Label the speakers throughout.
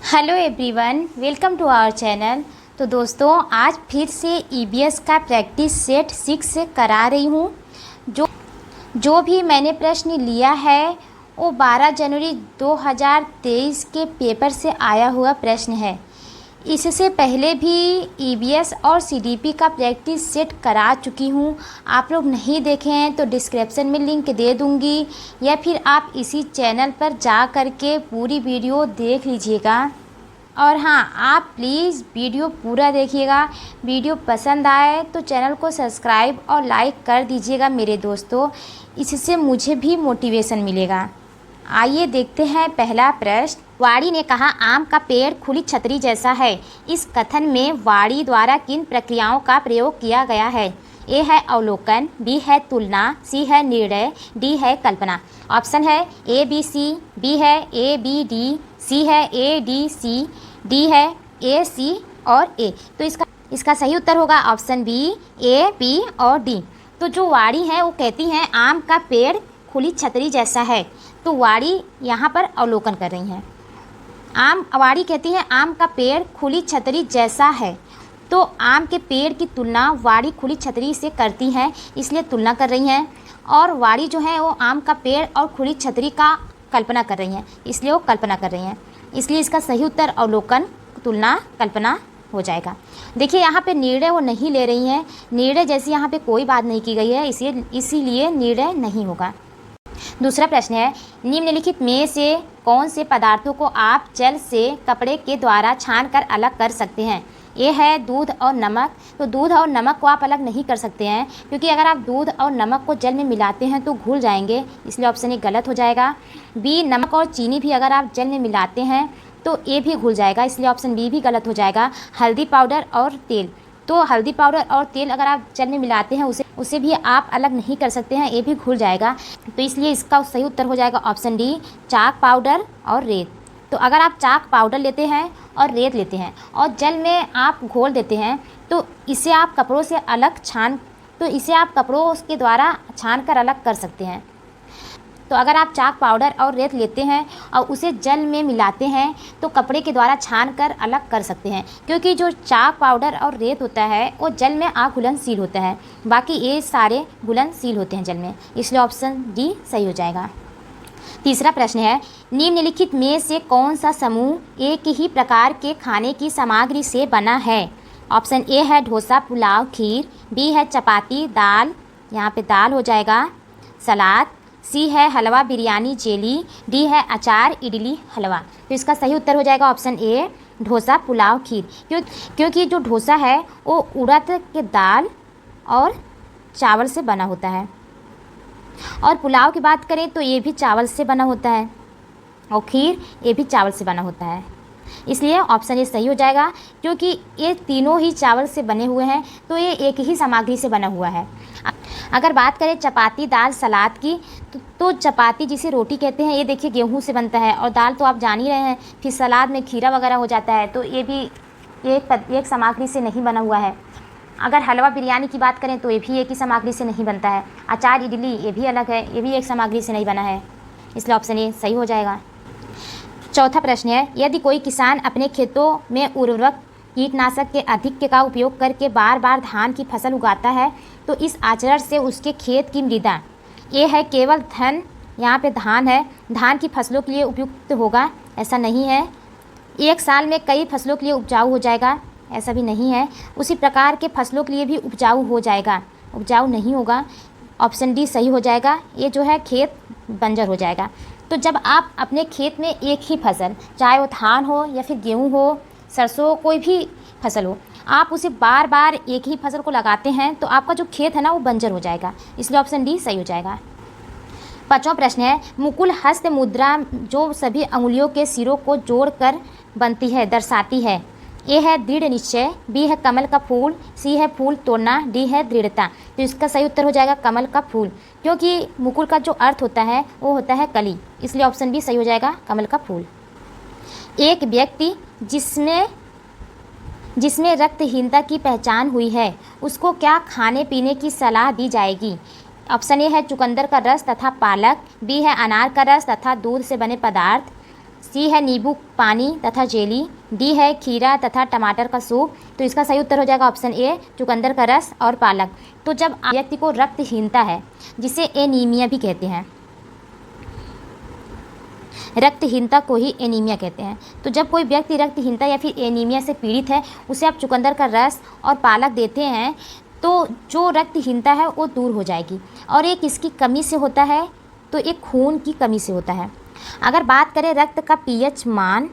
Speaker 1: Hello everyone, welcome to our channel. तो दोस्तों, आज फिर से ईबीएस का प्रैक्टिस सेट 6 करा रही हूँ। जो भी मैंने प्रश्न लिया है वो 12 जनवरी 2023 के पेपर से आया हुआ प्रश्न है। इससे पहले भी ईबीएस और सीडीपी का प्रैक्टिस सेट करा चुकी हूँ। आप लोग नहीं देखे हैं तो डिस्क्रिप्शन में लिंक दे दूँगी, या फिर आप इसी चैनल पर जा कर के पूरी वीडियो देख लीजिएगा। और हाँ, आप प्लीज़ वीडियो पूरा देखिएगा। वीडियो पसंद आए तो चैनल को सब्सक्राइब और लाइक कर दीजिएगा मेरे दोस्तों, इससे मुझे भी मोटिवेशन मिलेगा। आइए देखते हैं पहला प्रश्न। वाणी ने कहा, आम का पेड़ खुली छतरी जैसा है। इस कथन में वाणी द्वारा किन प्रक्रियाओं का प्रयोग किया गया है? ए है अवलोकन, बी है तुलना, सी है निर्णय, डी है कल्पना। ऑप्शन है ए बी सी, बी है ए बी डी, सी है ए डी सी, डी है ए सी और ए। तो इसका सही उत्तर होगा ऑप्शन बी, ए बी और डी। तो जो वाणी है वो कहती हैं आम का पेड़ खुली छतरी जैसा है, तो वाणी यहाँ पर अवलोकन कर रही हैं। वाणी कहती है आम का पेड़ खुली छतरी जैसा है, तो आम के पेड़ की तुलना वाणी खुली छतरी से करती हैं, इसलिए तुलना कर रही हैं। और वाणी जो है वो आम का पेड़ और खुली छतरी का कल्पना कर रही हैं, इसलिए वो कल्पना कर रही हैं। इसलिए इसका सही उत्तर अवलोकन, तुलना, कल्पना हो जाएगा। देखिए यहाँ पे निर्णय वो नहीं ले रही हैं, निर्णय जैसी यहाँ पे कोई बात नहीं की गई है, इसीलिए निर्णय नहीं होगा। दूसरा प्रश्न है, निम्नलिखित में से कौन से पदार्थों को आप जल से कपड़े के द्वारा छानकर अलग कर सकते हैं? ये है दूध और नमक। तो दूध और नमक को आप अलग नहीं कर सकते हैं, क्योंकि अगर आप दूध और नमक को जल में मिलाते हैं तो घुल जाएंगे, इसलिए ऑप्शन ए गलत हो जाएगा। बी, नमक और चीनी भी अगर आप जल में मिलाते हैं तो ए भी घुल जाएगा, इसलिए ऑप्शन बी भी गलत हो जाएगा। हल्दी पाउडर और तेल, तो हल्दी पाउडर और तेल अगर आप जल में मिलाते हैं उसे भी आप अलग नहीं कर सकते हैं, ये भी घुल जाएगा। तो इसलिए इसका सही उत्तर हो जाएगा ऑप्शन डी, चाक पाउडर और रेत। तो अगर आप चाक पाउडर लेते हैं और रेत लेते हैं और जल में आप घोल देते हैं तो इसे आप कपड़ों के द्वारा छान कर अलग कर सकते हैं। तो अगर आप चाक पाउडर और रेत लेते हैं और उसे जल में मिलाते हैं तो कपड़े के द्वारा छान कर अलग कर सकते हैं, क्योंकि जो चाक पाउडर और रेत होता है वो जल में अघुलनशील होता है, बाकी ये सारे घुलनशील होते हैं जल में, इसलिए ऑप्शन डी सही हो जाएगा। तीसरा प्रश्न है, निम्नलिखित में से कौन सा समूह एक ही प्रकार के खाने की सामग्री से बना है? ऑप्शन ए है डोसा, पुलाव, खीर, बी है चपाती, दाल, यहाँ पे दाल हो जाएगा, सलाद, सी है हलवा, बिरयानी, जेली, डी है अचार, इडली, हलवा। तो इसका सही उत्तर हो जाएगा ऑप्शन ए, डोसा, पुलाव, खीर। क्योंकि जो डोसा है वो उड़द के दाल और चावल से बना होता है, और पुलाव की बात करें तो ये भी चावल से बना होता है, और खीर ये भी चावल से बना होता है, इसलिए ऑप्शन ए सही हो जाएगा। क्योंकि ये तीनों ही चावल से बने हुए हैं तो ये एक ही सामग्री से बना हुआ है। अगर बात करें चपाती, दाल, सलाद की, तो चपाती जिसे रोटी कहते हैं ये देखिए गेहूं से बनता है, और दाल तो आप जान ही रहे हैं, फिर सलाद में खीरा वगैरह हो जाता है, तो ये भी एक सामग्री से नहीं बना हुआ है। अगर हलवा, बिरयानी की बात करें तो ये भी एक ही सामग्री से नहीं बनता है। अचार, इडली ये भी अलग है, ये भी एक सामग्री से नहीं बना है, इसलिए ऑप्शन ए सही हो जाएगा। चौथा प्रश्न है, यदि कोई किसान अपने खेतों में उर्वरक, कीटनाशक के अधिक का उपयोग करके बार बार धान की फसल उगाता है तो इस आचरण से उसके खेत की मृदा, ये है केवल धन, यहाँ पे धान है, धान की फसलों के लिए उपयुक्त होगा? ऐसा नहीं है। एक साल में कई फसलों के लिए उपजाऊ हो जाएगा? ऐसा भी नहीं है। उसी प्रकार के फसलों के लिए भी उपजाऊ हो जाएगा? उपजाऊ नहीं होगा। ऑप्शन डी सही हो जाएगा, ये जो है खेत बंजर हो जाएगा। तो जब आप अपने खेत में एक ही फसल, चाहे वो धान हो या फिर गेहूँ हो, सरसों, कोई भी फसल हो, आप उसे बार बार एक ही फसल को लगाते हैं तो आपका जो खेत है ना वो बंजर हो जाएगा, इसलिए ऑप्शन डी सही हो जाएगा। पांचवा प्रश्न है, मुकुल हस्त मुद्रा जो सभी अंगुलियों के सिरों को जोड़कर बनती है दर्शाती है? ए है दृढ़ निश्चय, बी है कमल का फूल, सी है फूल तोड़ना, डी है दृढ़ता। तो इसका सही उत्तर हो जाएगा कमल का फूल, क्योंकि मुकुल का जो अर्थ होता है वो होता है कली, इसलिए ऑप्शन बी सही हो जाएगा, कमल का फूल। एक व्यक्ति जिसमें रक्तहीनता की पहचान हुई है उसको क्या खाने पीने की सलाह दी जाएगी? ऑप्शन ए है चुकंदर का रस तथा पालक, बी है अनार का रस तथा दूध से बने पदार्थ, सी है नींबू पानी तथा जेली, डी है खीरा तथा टमाटर का सूप। तो इसका सही उत्तर हो जाएगा ऑप्शन ए, चुकंदर का रस और पालक। तो जब व्यक्ति को रक्तहीनता है, जिसे एनीमिया भी कहते हैं, रक्तहीनता को ही एनीमिया कहते हैं, तो जब कोई व्यक्ति रक्तहीनता या फिर एनीमिया से पीड़ित है, उसे आप चुकंदर का रस और पालक देते हैं तो जो रक्तहीनता है वो दूर हो जाएगी। और ये किसकी कमी से होता है? तो एक खून की कमी से होता है। अगर बात करें रक्त का पीएच मान,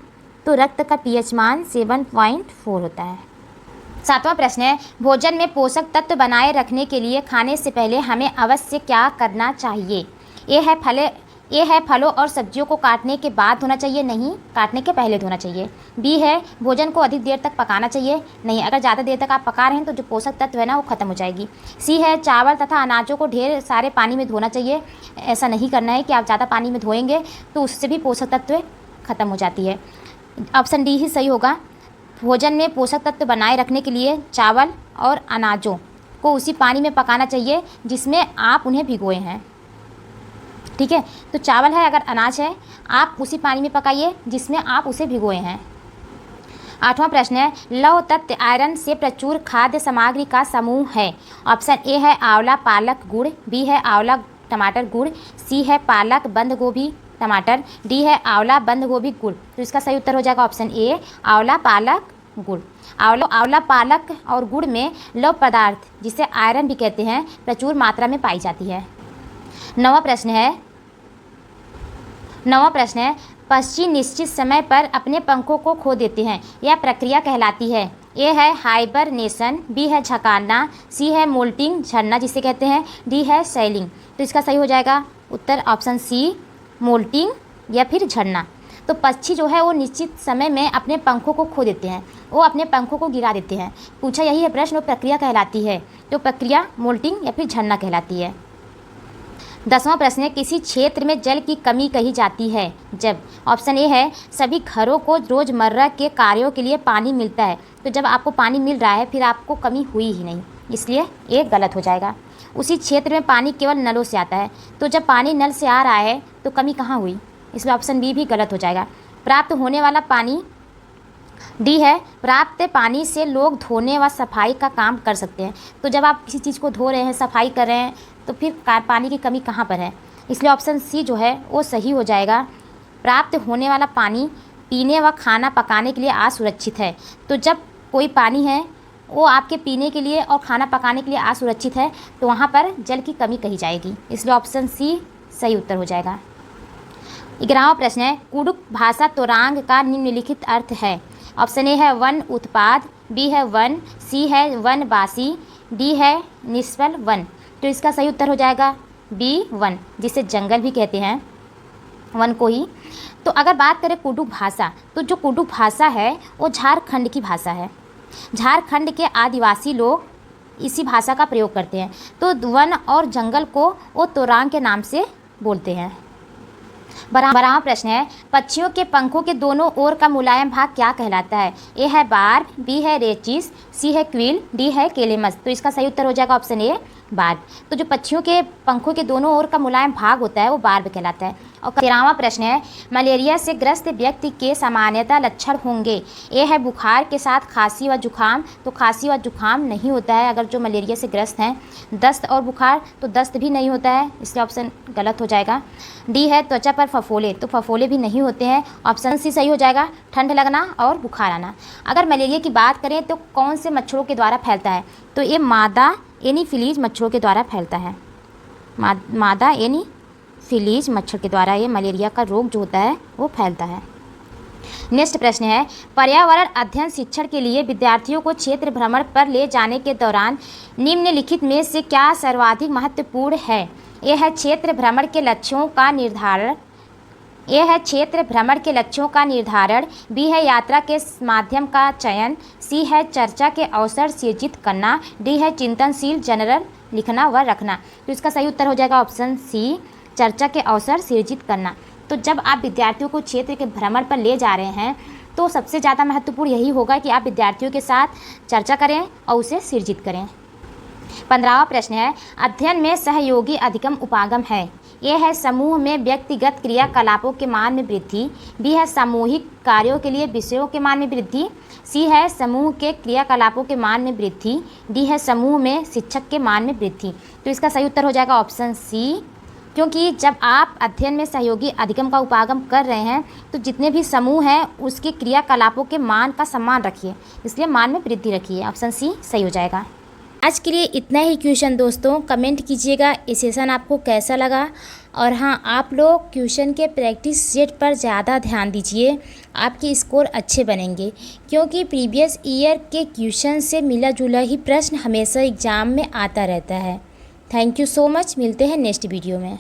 Speaker 1: तो रक्त का पीएच मान 7.4 होता है। 7वां प्रश्न है, भोजन में पोषक तत्व बनाए रखने के लिए खाने से पहले हमें अवश्य क्या करना चाहिए? ए है फलों और सब्जियों को काटने के बाद धोना चाहिए, नहीं, काटने के पहले धोना चाहिए। बी है भोजन को अधिक देर तक पकाना चाहिए, नहीं, अगर ज़्यादा देर तक आप पका रहे हैं तो जो पोषक तत्व है ना वो ख़त्म हो जाएगी। सी है चावल तथा अनाजों को ढेर सारे पानी में धोना चाहिए, ऐसा नहीं करना है कि आप ज़्यादा पानी में धोएंगे तो उससे भी पोषक तत्व ख़त्म हो जाती है। ऑप्शन डी ही सही होगा। भोजन में पोषक तत्व बनाए रखने के लिए चावल और अनाजों को उसी पानी में पकाना चाहिए जिसमें आप उन्हें भिगोए हैं। ठीक है, तो चावल है, अगर अनाज है, आप उसी पानी में पकाइए जिसमें आप उसे भिगोए हैं। 8वां प्रश्न है, लौह तत्व आयरन से प्रचुर खाद्य सामग्री का समूह है। ऑप्शन ए है आंवला पालक गुड़, बी है आंवला टमाटर गुड़, सी है पालक बंद गोभी टमाटर, डी है आंवला बंद गोभी गुड़। तो इसका सही उत्तर हो जाएगा ऑप्शन ए, आंवला पालक गुड़। आंवला पालक और गुड़ में लौह पदार्थ, जिसे आयरन भी कहते हैं, प्रचुर मात्रा में पाई जाती है। 9वां प्रश्न है, पक्षी निश्चित समय पर अपने पंखों को खो देते हैं, यह प्रक्रिया कहलाती है? ए है हाइबरनेशन, बी है झकाना, सी है मोल्टिंग झरना जिसे कहते हैं, डी है सेलिंग। तो इसका सही हो जाएगा उत्तर ऑप्शन सी, मोल्टिंग या फिर झरना। तो पक्षी जो है वो निश्चित समय में अपने पंखों को खो देते हैं, वो अपने पंखों को गिरा देते हैं। पूछा यही है प्रश्न, वो प्रक्रिया कहलाती है, तो प्रक्रिया मोल्टिंग या फिर झरना कहलाती है। 10वां प्रश्न है, किसी क्षेत्र में जल की कमी कही जाती है जब? ऑप्शन ए है सभी घरों को रोज़मर्रा के कार्यों के लिए पानी मिलता है। तो जब आपको पानी मिल रहा है फिर आपको कमी हुई ही नहीं, इसलिए ये गलत हो जाएगा। उसी क्षेत्र में पानी केवल नलों से आता है, तो जब पानी नल से आ रहा है तो कमी कहाँ हुई, इसलिए ऑप्शन बी भी गलत हो जाएगा। प्राप्त होने वाला पानी, डी है प्राप्त पानी से लोग धोने व सफाई का काम कर सकते हैं। तो जब आप किसी चीज़ को धो रहे हैं, सफाई कर रहे हैं, तो फिर पानी की कमी कहाँ पर है, इसलिए ऑप्शन सी जो है वो सही हो जाएगा। प्राप्त होने वाला पानी पीने व खाना पकाने के लिए असुरक्षित है। तो जब कोई पानी है वो आपके पीने के लिए और खाना पकाने के लिए असुरक्षित है, तो वहाँ पर जल की कमी कही जाएगी, इसलिए ऑप्शन सी सही उत्तर हो जाएगा। 11वां प्रश्न है, कुडुख भाषा तोरांग का निम्नलिखित अर्थ है? ऑप्शन ए है वन उत्पाद, बी है वन, सी है वनवासी, डी है निष्फल वन। तो इसका सही उत्तर हो जाएगा बी, वन, जिसे जंगल भी कहते हैं, वन को ही। तो अगर बात करें कुडुख भाषा, तो जो कुडुख भाषा है वो झारखंड की भाषा है। झारखंड के आदिवासी लोग इसी भाषा का प्रयोग करते हैं। तो वन और जंगल को वो तोरांग के नाम से बोलते हैं। 12वां प्रश्न है, पक्षियों के पंखों के दोनों ओर का मुलायम भाग क्या कहलाता है? ए है बार्ब, बी है रेचिस, सी है क्विल, डी है केलेमस। तो इसका सही उत्तर हो जाएगा ऑप्शन ए, बार्ब। तो जो पक्षियों के पंखों के दोनों ओर का मुलायम भाग होता है वो बार्ब कहलाता है। और 13वां प्रश्न है, मलेरिया से ग्रस्त व्यक्ति के सामान्यतः लक्षण होंगे? ए है बुखार के साथ खांसी व जुखाम। तो खांसी व जुखाम नहीं होता है अगर जो मलेरिया से ग्रस्त हैं। दस्त और बुखार, तो दस्त भी नहीं होता है, इसलिए ऑप्शन गलत हो जाएगा। डी है त्वचा पर फफोले, तो फफोले भी नहीं होते हैं, ऑप्शन सी सही हो जाएगा, ठंड लगना और बुखार आना। अगर मलेरिया की बात करें तो कौन से मच्छरों के द्वारा फैलता है? तो ये मादा एनीफिलीज मच्छरों के द्वारा फैलता है। मादा एनीफिलीज मच्छर के द्वारा ये मलेरिया का रोग जो होता है वो फैलता है। नेक्स्ट प्रश्न है, पर्यावरण अध्ययन शिक्षण के लिए विद्यार्थियों को क्षेत्र भ्रमण पर ले जाने के दौरान निम्नलिखित में से क्या सर्वाधिक महत्वपूर्ण है? यह है क्षेत्र भ्रमण के लक्ष्यों का निर्धारण, बी है यात्रा के माध्यम का चयन, सी है चर्चा के अवसर सृजित करना, डी है चिंतनशील जर्नल लिखना व रखना। तो इसका सही उत्तर हो जाएगा ऑप्शन सी, चर्चा के अवसर सृजित करना। तो जब आप विद्यार्थियों को क्षेत्र के भ्रमण पर ले जा रहे हैं तो सबसे ज़्यादा महत्वपूर्ण यही होगा कि आप विद्यार्थियों के साथ चर्चा करें और उसे सृजित करें। 15वां प्रश्न है, अध्ययन में सहयोगी अधिगम उपागम है? ए है समूह में व्यक्तिगत क्रियाकलापों के मान में वृद्धि, बी है सामूहिक कार्यों के लिए विषयों के मान में वृद्धि, सी है समूह के क्रियाकलापों के मान में वृद्धि, डी है समूह में शिक्षक के मान में वृद्धि। तो इसका सही उत्तर हो जाएगा ऑप्शन सी, क्योंकि जब आप अध्ययन में सहयोगी अधिगम का उपागम कर रहे हैं तो जितने भी समूह हैं उसके क्रियाकलापों के मान का सम्मान रखिए, इसलिए मान में वृद्धि रखिए। ऑप्शन सी सही हो जाएगा। आज के लिए इतना ही क्वेश्चन दोस्तों। कमेंट कीजिएगा ये सेशन आपको कैसा लगा। और हाँ, आप लोग क्वेश्चन के प्रैक्टिस सेट पर ज़्यादा ध्यान दीजिए, आपके स्कोर अच्छे बनेंगे, क्योंकि प्रीवियस ईयर के क्वेश्चन से मिला जुला ही प्रश्न हमेशा एग्ज़ाम में आता रहता है। Thank you so much. मिलते हैं नेक्स्ट वीडियो में।